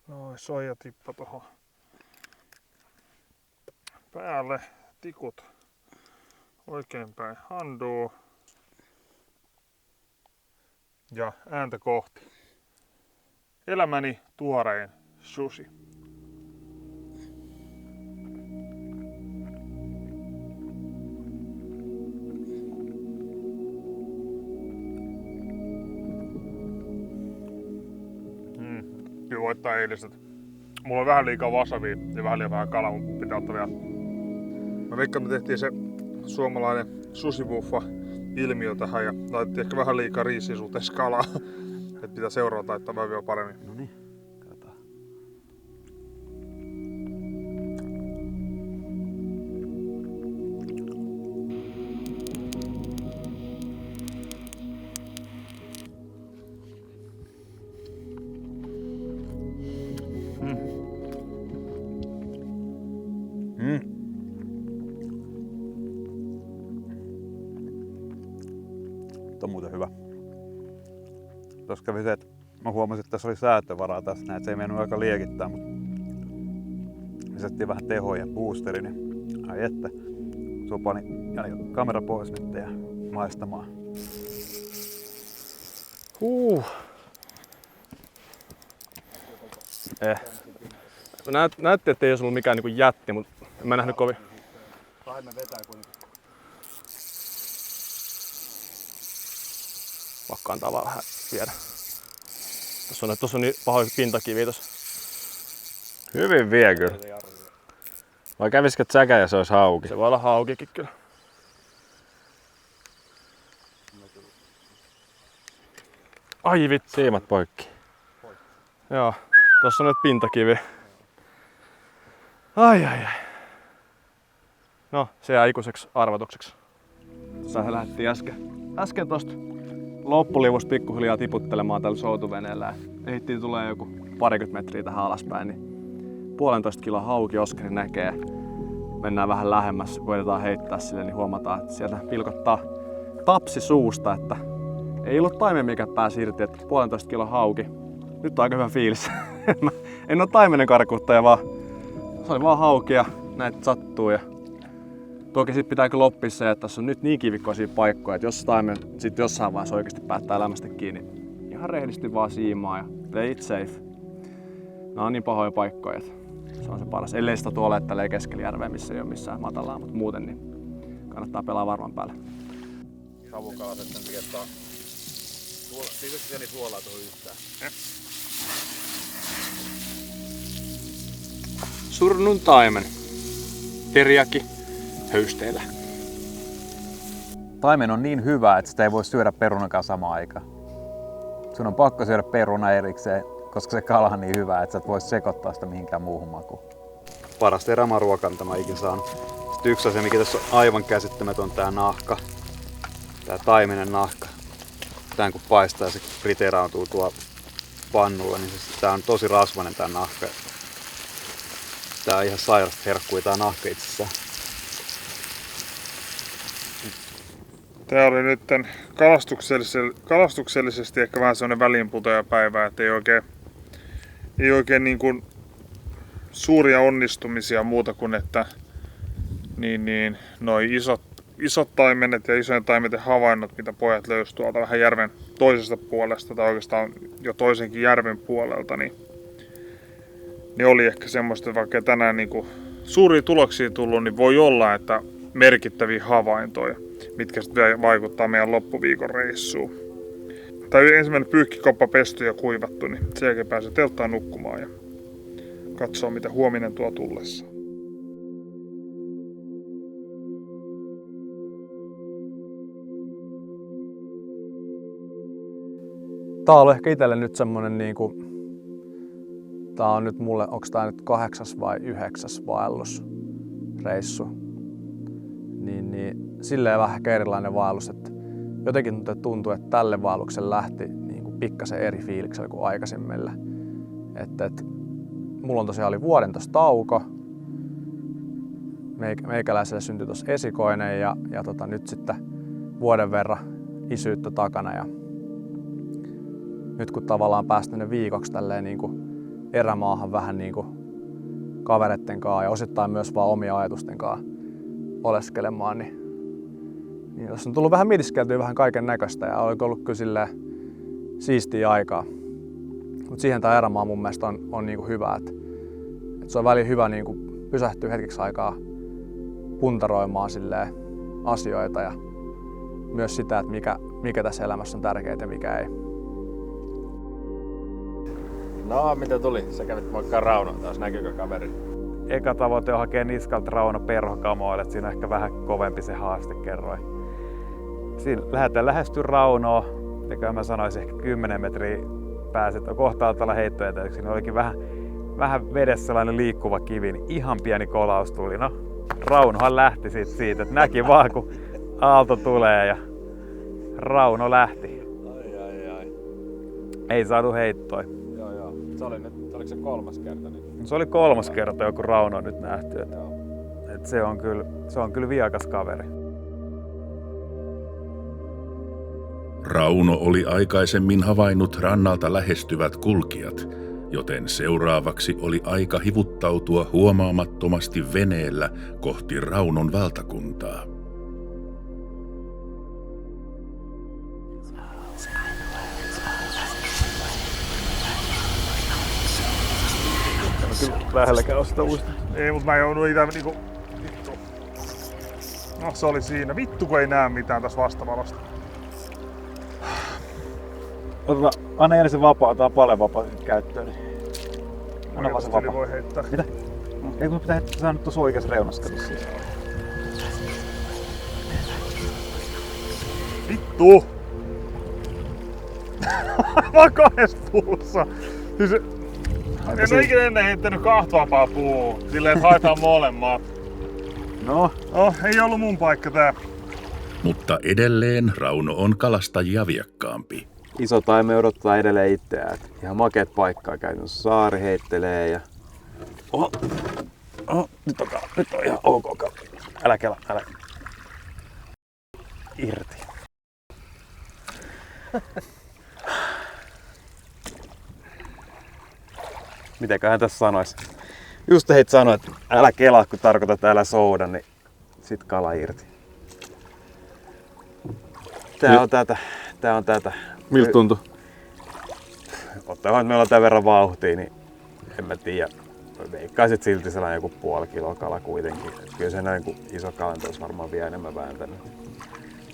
Noin, soijatippa tohon päälle. Tikut oikein päin handuu. Ja ääntä kohti. Elämäni tuorein sushi. Kyllä voittaa eiliset. Mulla on vähän liikaa wasabia ja vähän liian vähän kalaa, mun pitää ottaa vielä. Mä veikkaan, me tehtiin se suomalainen sushibuffa ilmiö tähän ja laitettiin ehkä vähän liikaa riisiä suhteessa kalaa. Et pitää seurata, että vähän vielä paremmin. No niin, katsotaan. On muuten hyvä. Tuossa kävi se, että mä huomasin, että tässä oli säätövaraa tässä näin, että se ei mennyt aika liekittää, mutta lisättiin vähän tehoa ja boosteri, niin ai että. Sopani kamera pois nyt ja maistamaan. Näytti, että ei olisi ollut mikään niinku jätti, mutta en mä nähnyt kovin. Pakko antaa vaan vähän viedä. Tuossa on niin pahoin pintakivi tossa. Hyvin vie kyllä. Vai kävisikö säkä ja se olisi hauki? Se voi olla haukikin kyllä. Ai vittu. Siimat poikki. Joo, tossa on nyt pintakivi. Ai. No, se jää ikuiseksi arvotukseksi. Tuossa lähdettiin äsken tosta loppulivusta pikkuhiljaa tiputtelemaan tällä soutuveneellä. Ehittiin tulee joku parikymmentä metriä tähän alaspäin, niin 1,5 kilon hauki Oskari näkee. Mennään vähän lähemmäs, koitetaan heittää sille, niin huomataan, että sieltä pilkottaa tapsi suusta, että ei ollut taimen mikä pääsi irti, että 1,5 kilon hauki. Nyt on aika hyvä fiilis. En ole taimenen karkuuttaja, vaan se oli vaan hauki ja näitä sattuu. Ja toki sit pitää kyllä oppia se, että tässä on nyt niin kivikkoisia paikkoja, että jos taimen sit jossain vaiheessa oikeasti päättää elämästä kiinni, ihan rehellisesti vaan siimaa ja play it safe. Nämä on niin pahoja paikkoja, että se on se paras. Ellei sitä tuolla tälleen keskellä järveä, missä ei ole missään matalaa, mutta muuten niin kannattaa pelaa varman päälle. Savukalat, että Lisäksi suolaa tuohon yhtään. Surnun taimen. Teriaki höysteillä. Taimen on niin hyvä, että sitä ei voi syödä perunakaan samaan aikaan. Sun on pakko syödä peruna erikseen, koska se kala on niin hyvä, että sä et voi sekoittaa sitä mihinkään muuhun makuun. Parasta erämaaruokaa, mitä mä ikin saanut. Sitten yksi asia, mikä tässä on aivan käsittämätön, on tää nahka. Tää taimenen nahka. Tän kun paistaa ja se friteeraantuu tuo pannulla, niin tää on tosi rasvainen tää nahka. Tää on ihan sairasta herkkui tää nahka itsessään. Tää oli nyt kalastuksellisesti ehkä vähän sellainen väliinputoajapäivä, että ei oikein niin kuin suuria onnistumisia muuta kuin että noi isot taimenet ja isojen taimenten havainnot, mitä pojat löysivät tuolta vähän järven toisesta puolesta tai oikeastaan jo toisenkin järven puolelta, niin oli ehkä semmoista, että vaikka tänään niin kuin suuria tuloksia tullut, niin voi olla, että merkittäviä havaintoja, mitkä sitten vaikuttaa meidän loppuviikon reissuun. Tai ensimmäinen pyykkikoppa pesty ja kuivattu, niin sen jälkeen pääsee telttaan nukkumaan ja katsoo, mitä huominen tuo tullessa. Tää on ollut ehkä itselle nyt semmonen niinku... Tää on nyt mulle, onks tää nyt 8. vai 9. vaellusreissu. Niin silleen vähän erilainen vaellus, että jotenkin tuntuu, että tälle vaellukselle lähti niinku pikkasen eri fiiliksellä kuin aikaisemmilla. Mulla on tosiaan oli vuoden tossa tauko. Meikäläiselle syntyi tossa esikoinen ja nyt sitten vuoden verran isyyttä takana. Ja nyt kun tavallaan päästään viikoksi tälleen niinku erämaahan vähän niinku kavereitten kanssa ja osittain myös vaan omia ajatusten kanssa oleskelemaan, niin tässä on tullut vähän mietiskeltyä vähän kaiken näköistä ja on ollut kyllä silleen siistiä aikaa. Mutta siihen tämä erämaa mun mielestä on niinku hyvä, että se on väliin hyvä niinku pysähtyä hetkeksi aikaa puntaroimaan silleen asioita ja myös sitä, että mikä tässä elämässä on tärkeää ja mikä ei. No, mitä tuli? Sä kävit moikkaa Raunoa taas, näkyykö kaveri? Eka tavoite on hakea niskalta Rauno perhokamoille, että siinä on ehkä vähän kovempi se haaste, kerroin. Siinä lähdetään lähestyä Raunoa, ja mä sanoisin ehkä 10 metriä pääset kohta altaa heittoja täyksi. Siinä olikin vähän vedessä sellainen liikkuva kivi, niin ihan pieni kolaus tuli. No, Raunohan lähti siitä, että näki vaan kun aalto tulee ja Rauno lähti. Ai. Ei saatu heittoa. Joo. Oliko se 3. kerta nyt? Se oli 3. kerta joku Rauno nyt nähty. Et se on kyllä viakas kaveri. Rauno oli aikaisemmin havainnut rannalta lähestyvät kulkijat, joten seuraavaksi oli aika hivuttautua huomaamattomasti veneellä kohti Raunon valtakuntaa. Lähelläkään on sitä uista. Ei, mutta mä joudun itse niinku... Vittu. No se oli siinä. Vittu kun ei näe mitään tässä vastavalosta. Anna Jani se vapaa, otetaan paljon vapaa käyttöön. Anna vaan se vapaa. Voi heittää. Mitä? Ei kun pitää heittää, sä nyt tuossa oikeassa reunassa. Vittu! Aivan 2 puussa. Siis en ole ikinä ennen heittänyt 2 vapaa puuhun. Silleen, että haetaan molemmat. No, ei ollut mun paikka tää. Mutta edelleen Rauno on kalastajia viekkaampi. iso taime odottaa edelleen itseään. Ihan makeet paikkaa käytännössä. Saari heittelee ja... nyt on ihan ok. Älä kela, älä. Irti. Mitäköhän tässä sanois? Just heit sanoit, että älä kelaa, kun tarkoitat älä souda, niin sit kala irti. Tää on tätä. Miltä tuntui? Ottaen, että meillä on tämän verran vauhtia, niin en mä tiedä. Veikkaisit silti sellainen joku 0,5 kiloa kala kuitenkin. Kyllä se näin kuin iso kalanto olisi varmaan vielä enemmän vääntänyt.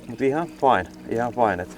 Mut ihan fine. Et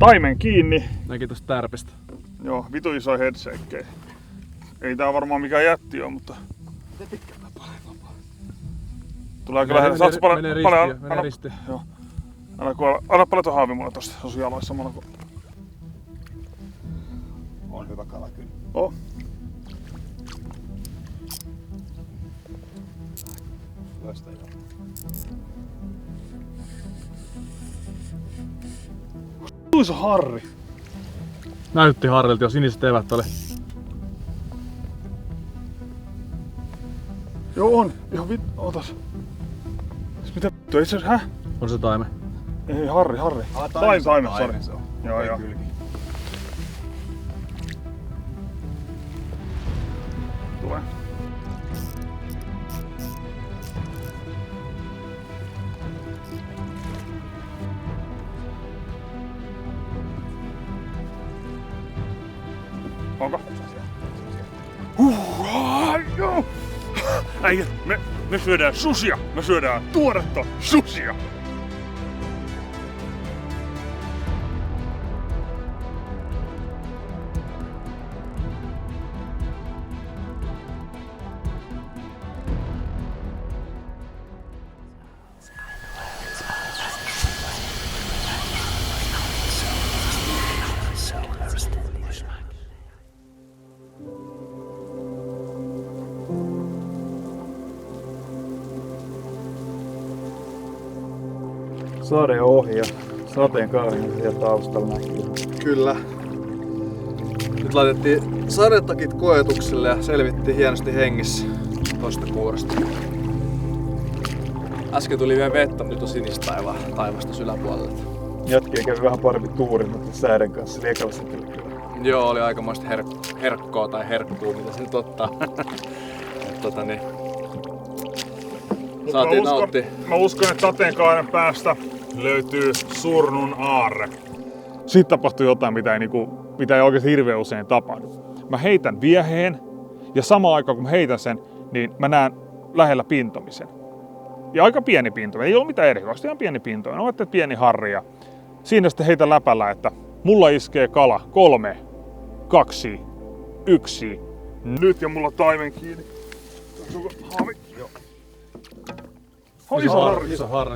taimen kiinni. Näki tosta tärpistä. Joo, vitu iso headshake. Ei tää varmaan mikään jätti oo, mutta... Tulee kyllä lähes. Saatko paljon... Menee ristiin. Joo. Anna paljon tuon haavi mulle tosta. Se on jaloissa samalla kun... On hyvä kala kyllä. Oh. Loista joo. Tuisa harri. Näytti Harrilta jo, siniset evät oli. Joo on. Ihan ootas. Mitä vittu, ei se häh? On se taime. Ei, harri. Taime, sori. Joo. Tulee. Onko? Joo! Äijä, me syödään susia! Me syödään tuoretta susia! Sade ohi ja sateenkaari siellä taustalla näkyy. Kyllä. Nyt laitettiin sadetakit koetukselle ja selvittiin hienosti hengissä tosta kuoresta. Äsken tuli vielä vettä, mutta nyt on sinistä taivasta yläpuolella. Jätkien kävi vähän parempi tuurin noiden säiden kanssa ekalla setillä kyllä. Joo, oli aikamoista herkkoa tai herkkuu, mitä se nyt ottaa. Saatiin nauttia. Mä uskon, että sateenkaaren päästä löytyy Surnun aarre. Sitten tapahtui jotain, mitä ei oikeasti hirveän usein tapahdu. Mä heitän vieheen ja samaan aikaan kun mä heitän sen, niin mä näen lähellä pintomisen. Ja aika pieni pintominen, ei ole mitään erikoista, ihan pieni pintominen. Olette pieni harri ja siinä sitten heitän läpällä, että mulla iskee kala 3, 2, 1. Nyt ja mulla taimen kiinni. Haavi. Joo.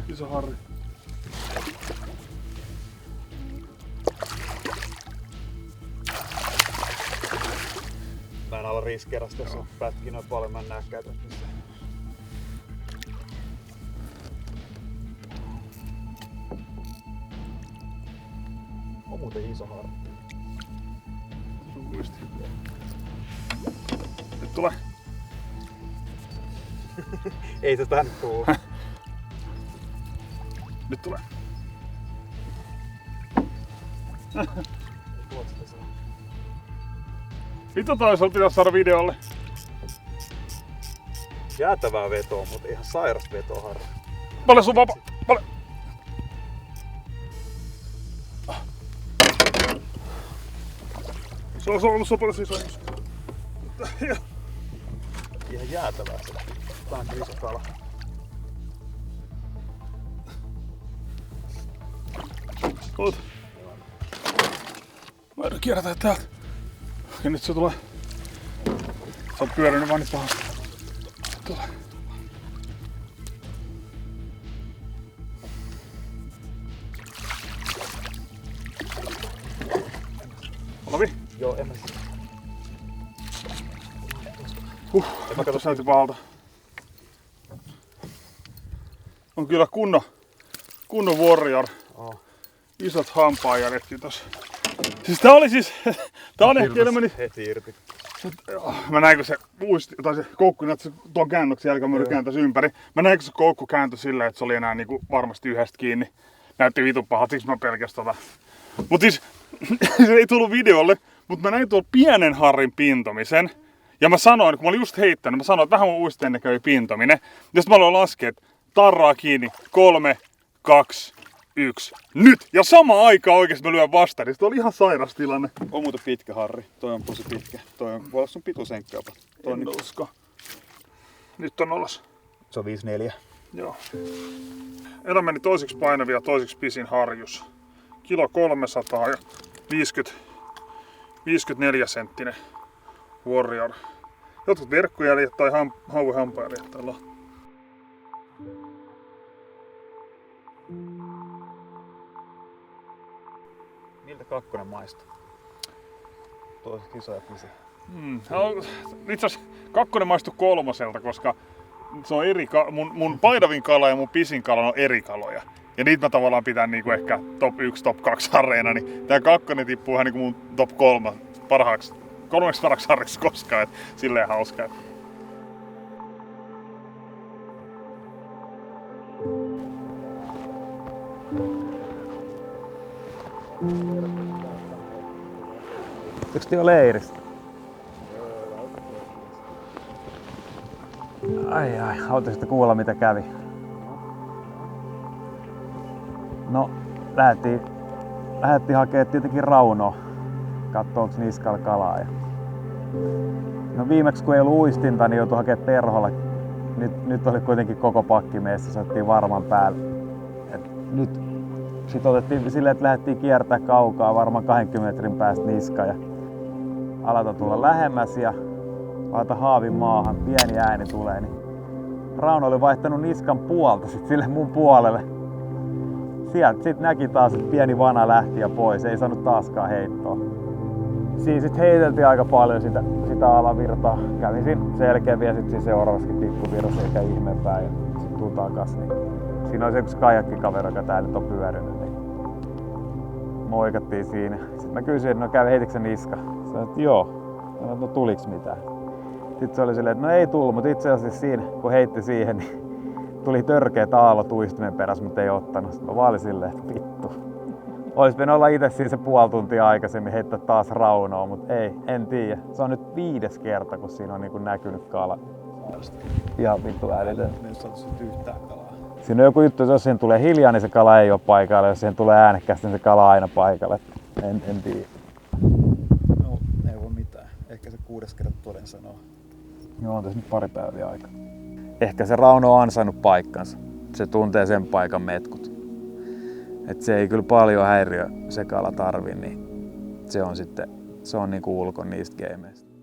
Iso harri. Mä en ala riskeerästä, jos on pätki noin paljon, mä en näe käytännössä missään. On muuten iso harri. Nyt tulee. Ei se tänne tuu. Nyt tulee. Mitä toisaalta pitäisi saada videolle? Jäätävää vetoa, mutta ihan sairasta vetoa harri. Paljon sun vapa... Paljon... Se on ollut paljon sisällä. Ihan jäätävää se. Tää on iso kala. Oot. Mä yritän kierrätä täältä. Ja nyt se tulee. Sä oot pyörinyt vaan niin pahasti. Tulee. Olavi? Joo, en mä sitä. Mä katso näytti pahalta. On kyllä kunnon warrior. Isot hampaajäljetkin tossa. Siis tää on ehkä enemmän... Heti irti. Mä näin kun se uisti, tai se koukku näytti tuon käännöksen jälkeen, mä kääntäisi ympäri. Mä näin kun se koukku kääntyi silleen, että se oli enää niinku varmasti yhdestä kiinni. Näytti vitun pahalta, siksi mä pelkäsin tota. Mut siis, se ei tullut videolle, mut mä näin tuolla pienen harrin pintomisen. Ja mä sanoin, kun mä olin just heittänyt, mä sanoin, että vähän mun uistin ennen kävi pintominen. Ja sit mä aloin laskea, että tarraa kiinni, 3, 2, 1, nyt! Ja samaan aikaan oikeesti mä lyön vastaan, niin se oli ihan sairas tilanne. On muuten pitkä harri. Toi on tosi pitkä. Toi on, voi olla sun pituusenkkä jopa. En usko. Nyt on nollassa. Se on 5-4. Joo. Elämäni toiseksi painavia, toiseksi pisin harjus. kilo 300 ja 54 senttinen Warrior. Jotkut verkkojäljet tai hauenhampajäljet täällä on. Miltä kakkonen maistuu? Toiset isoja pisi. Itse asiassa kakkonen maistui kolmoselta, koska se on mun painavin kala ja mun pisin kala on eri kaloja. Ja niitä mä tavallaan pitän niinku ehkä top 1, top 2 harreina, niin tää kakkonen tippuu ihan niinku mun top 3 kolmeksi parhaaksi harreksi koskaan, et silleen hauskaa. Oletko te jo leirissä? Ai, haluaisitko kuulla mitä kävi? No, lähdettiin hakemaan tietenkin Raunoa. Katsoo onks niskalla kalaa. No viimeksi kun ei ollut uistinta, niin joutui hakemaan Terholla. Nyt oli kuitenkin koko pakki meissä, saattiin varman päälle. Nyt sit otettiin silleen, että lähdettiin kiertää kaukaa varmaan 20 metrin päästä niska ja alata tulla lähemmäs ja laita haavin maahan, pieni ääni tulee, niin Rauno oli vaihtanut niskan puolta sit sille mun puolelle. Sieltä sit näki taas, että pieni vana lähti ja pois, ei saanut taaskaan heittoa. Siinä sit heiteltiin aika paljon sitä alavirtaa. Kävin siinä selkeäviä ja sit siinä seuraavaskin pikkuvirrassa eikä ihmeempää ja sit tuu takas. Niin siinä oli se yksi kajakkikaveri, joka täällä nyt on pyörinyt. Niin moikattiin siinä. Sitten mä kysyin, että no kävi heitikö niska? Sanoin, että joo. Sanoin, no tuliks mitään? Sitten se oli silleen, että no ei tullut, mutta itse asiassa siinä kun heitti siihen, niin tuli törkeät aallot uistimen perässä, mutta ei ottanut. Sitten mä vaan olin silleen, että vittu. Olis pitänyt olla itse siinä se puoli tuntia aikaisemmin heittää taas Raunoa, mutta ei, en tiedä. Se on nyt 5. kerta, kun siinä on niin kuin näkynyt kala. Ihan vittu älytön. Siinä on joku juttu, että jos siihen tulee hiljaa, niin se kala ei ole paikalla. Jos siihen tulee äänekkäästi, niin se kala on aina paikalle. En tiedä. No, ei voi mitään. Ehkä se 6. kerta toden sanoo. Joo, on tässä nyt pari päivää aikaa. Ehkä se Rauno on ansainnut paikkansa. Se tuntee sen paikan metkut. Et se ei kyllä paljon häiriö se kala tarvii, niin se on niinku ulkon niistä gameista.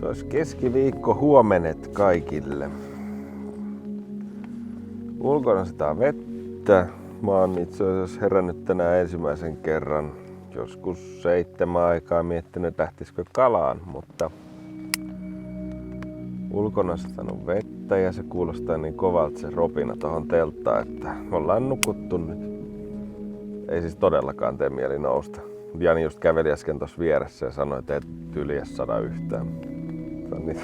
Se olisi keskiviikko huomenet kaikille. Ulkona sitä vettä. Mä oon itse asiassa herännyt tänään ensimmäisen kerran joskus 7 aikaa miettinyt lähtisikö kalaan, mutta ulkona satanut vettä ja se kuulostaa niin kovalta se ropina tohon telttaan, että me ollaan nukuttu nyt. Ei siis todellakaan tee mieli nousta. Jani just käveli äsken tuossa vieressä ja sanoi, että et tyliä 100 yhtään. Se on niitä.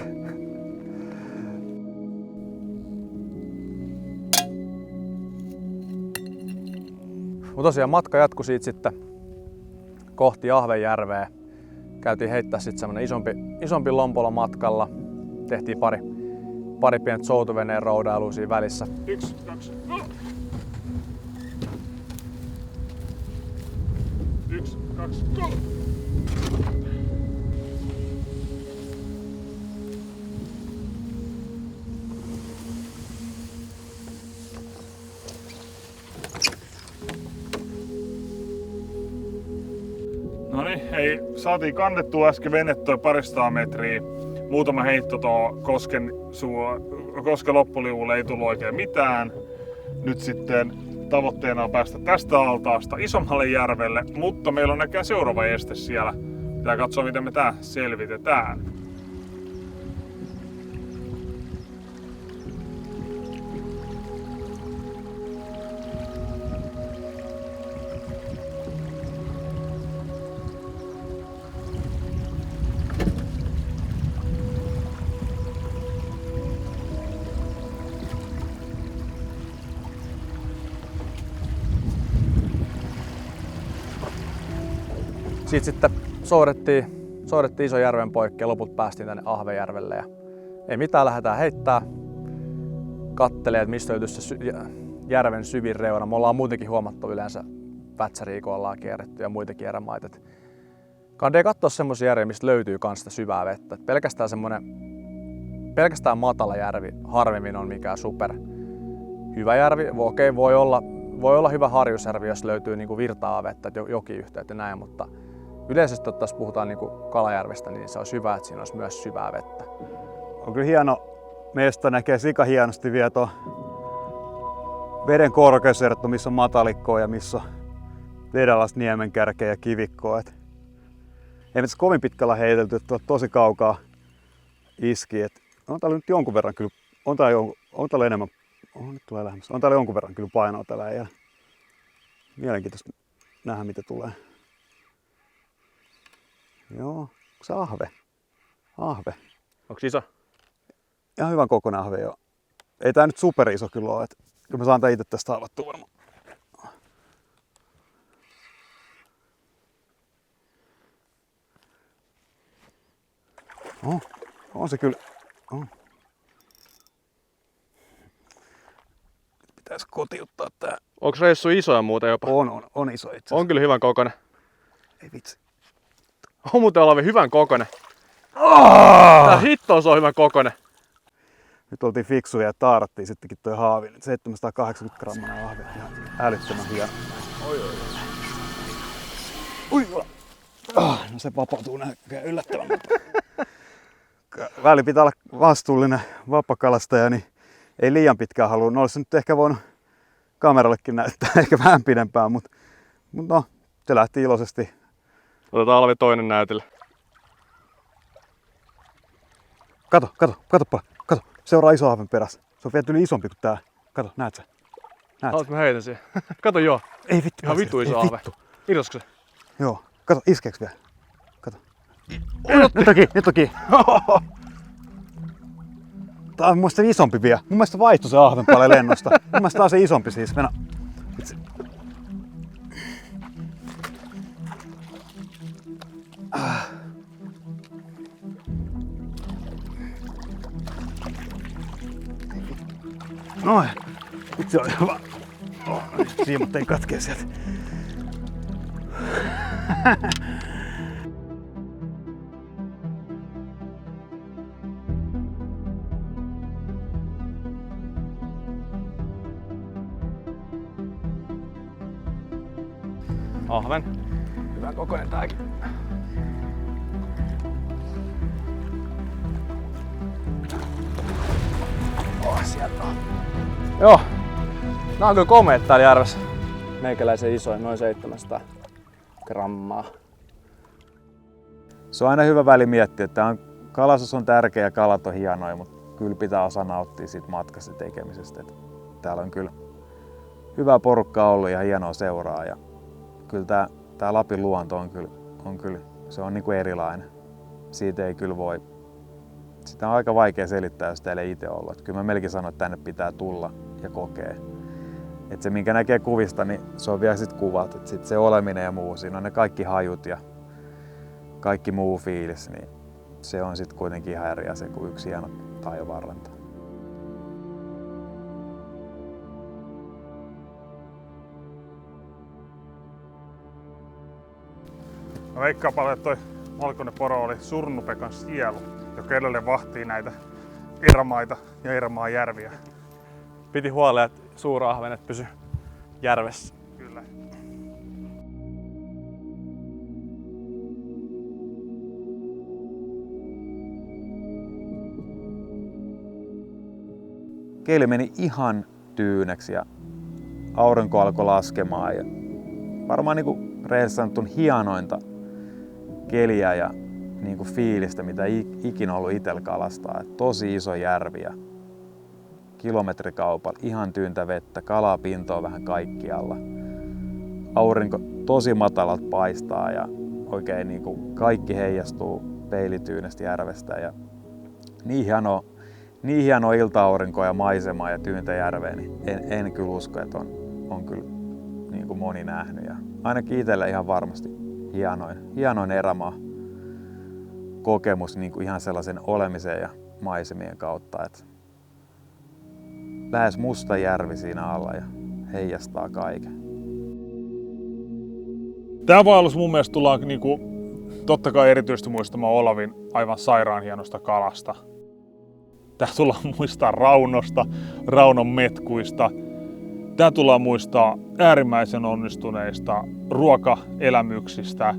Mutta tosiaan matka jatkui siitä sitten kohti Ahvenjärveä. Käytiin heittää sitten semmonen isompi lompola matkalla. Tehtiin pari pientä soutuveneen roudailua siinä välissä. 1, 2, 3. 1, 2, 3. Noniin, hei, saatiin kannettua äsken venettyä 200 metriä. Muutama heitto tuo kosken loppuliuulle, ei tullut oikein mitään. Nyt sitten tavoitteena on päästä tästä altaasta isommalle järvelle, mutta meillä on näköjään seuraava este siellä. Pitää katsoa, miten me tää selvitetään. Siitä sitten soudettiin ison järven poikki ja loput päästiin tänne Ahvejärvelle. Ja ei mitään, lähdetään heittää. Kattelee, että mistä löytyisi se järven syvin reuna. Me ollaan muutenkin huomattu yleensä Pätsäriä, kun ollaan kierretty ja muitakin järvemaita. Kannattaa katsoa semmoisia järviä, mistä löytyy kans sitä syvää vettä. Et pelkästään matala järvi harvemmin on mikään super hyvä järvi. Okei, voi olla hyvä harjusjärvi, jos löytyy niinku virtaavaa vettä, jokiyhteyttä ja näin, mutta yleisesti jos puhutaan niinku Kalajärvestä, niin se olisi hyvä, että siinä olisi myös syvää vettä. On kyllä hieno mesta, näkee sika hienosti vielä tuon veden korkeuserto, missä on matalikkoa ja missä on vedänlaista niemenkärkeä ja kivikkoa. Ei tässä kovin pitkällä heitelty, että tosi kaukaa iski. On täällä nyt jonkun verran kyllä, on täällä enemmän, nyt tulee lähemmäs. On täällä jonkun verran kyllä painoa tällä äijällä. Mielenkiintoista nähdä mitä tulee. Joo, onko se ahve? Ahve. Onko iso? Ihan hyvän kokoinen ahve joo. Ei tää nyt super iso kyllä ole, että kyllä mä saan tää itse tästä avattua varmaan. On se kyllä. Pitäis kotiuttaa tää. Onko reissu isoja muuten jopa? On iso itse asiassa. On kyllä hyvän kokoinen. Ei vitsi. On muuten Olavi hyvän kokoinen. Tää hitto se on hyvän kokoinen. Nyt oltiin fiksuja ja taarattiin sittenkin toi haavi. 780 grammanen ahve. Ihan älyttömän hieno. Ui. No se vapautuu näköjään yllättävän. Väli pitää olla vastuullinen vappakalastaja, niin ei liian pitkään halua. No olisi nyt ehkä voinut kamerallekin näyttää ehkä vähän pidempään, mutta no, se lähti iloisesti. Otetaan Olavi toinen näytille. Kato. Seuraa iso ahven perässä. Se on vielä yli isompi kuin tää. Kato, näet sä? Haluatko mä heitän siihen? Kato joo. Ei vittu. Ihan vittu iso ahve. Irrosko se? Joo. Kato, iskeeks vielä? Kato. Nyt toki. Tää on mun mielestä isompi vielä. Mun mielestä vaihtui se ahven paljon lennosta. Mun mielestä tää on se isompi siis. Mennä. Itse. Noin. Itse on hyvä. Siimat ei katkee sieltä. Ahven. Hyvän kokoinen tääkin. Sieltä on. Joo. Nää on kyllä komeet täällä järvessä. Meikäläisen isoin, noin 700 grammaa. Se on aina hyvä väli miettiä, että kalastus on tärkeä ja kalat on hienoja, mutta kyllä pitää osaa nauttia siitä matkasta tekemisestä. Että täällä on kyllä hyvää porukkaa ollut ja hienoa seuraa. Ja kyllä tää Lapin luonto on kyllä se on niinku erilainen. Siitä ei kyllä voi. Sitä on aika vaikea selittää, jos täällä ei itse ollut. Että kyllä mä melkein sanon, että tänne pitää tulla ja kokea. Että se minkä näkee kuvista, niin se on vielä sit kuvat. Että sit se oleminen ja muu, siinä on ne kaikki hajut ja kaikki muu fiilis, niin se on sit kuitenkin ihan eri asia kuin yksi hieno taivaanranta. Mä veikkaan paljon, että toi valkoinen poro oli Surnupekan sielu, joka edelleen vahtii näitä erämaita ja erämaan järviä. Piti huolella, että suurahvenet pysy järvessä. Kyllä. Keli meni ihan tyyneksi ja aurinko alkoi laskemaan. Ja varmaan niinku rehellisesti sanottu hienointa keliä ja niinku fiilistä, mitä ikinä ollut itsellä kalastaa. Et tosi iso järvi ja kilometrikaupalla, ihan tyyntä vettä, kalapintoa vähän kaikkialla. Aurinko tosi matalalta paistaa ja oikein niinku kaikki heijastuu peilityynestä järvestä. Ja niin hieno ilta-aurinko ja maisema ja tyyntä järveä, niin en kyllä usko, että on kyllä niin kuin moni nähnyt. Ja ainakin itselle ihan varmasti hienoin erämaa kokemus niin kuin ihan sellaisen olemisen ja maisemien kautta. Että lähes musta järvi siinä alla ja heijastaa kaiken. Tämä vaellus mun mielestä tullaan niinku, totta kai erityisesti muistamaan Olavin aivan sairaan hienosta kalasta. Tää tullaan muistaa raunosta, raunon metkuista. Tää tullaan muistaa äärimmäisen onnistuneista ruokaelämyksistä.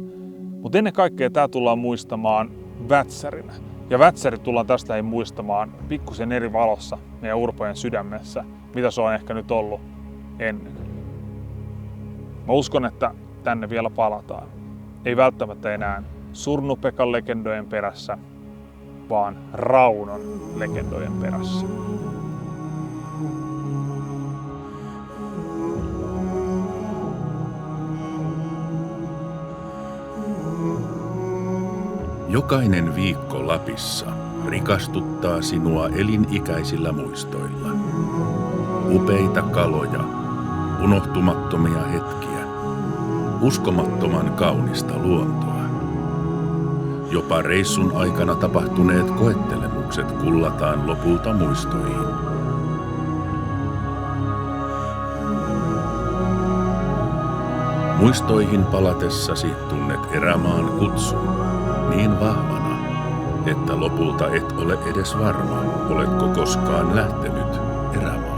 Mutta ennen kaikkea tää tullaan muistamaan vätsärinä. Ja vätsäri tullaan tästä ei muistamaan pikkusen eri valossa meidän Urpojen sydämessä, mitä se on ehkä nyt ollut ennen. Mä uskon, että tänne vielä palataan. Ei välttämättä enää Surnupekan legendojen perässä, vaan Raunon legendojen perässä. Jokainen viikko Lapissa rikastuttaa sinua elinikäisillä muistoilla. Upeita kaloja, unohtumattomia hetkiä, uskomattoman kaunista luontoa. Jopa reissun aikana tapahtuneet koettelemukset kullataan lopulta muistoihin. Muistoihin palatessasi tunnet erämaan kutsun niin vahvana, että lopulta et ole edes varma, oletko koskaan lähtenyt erämaahan.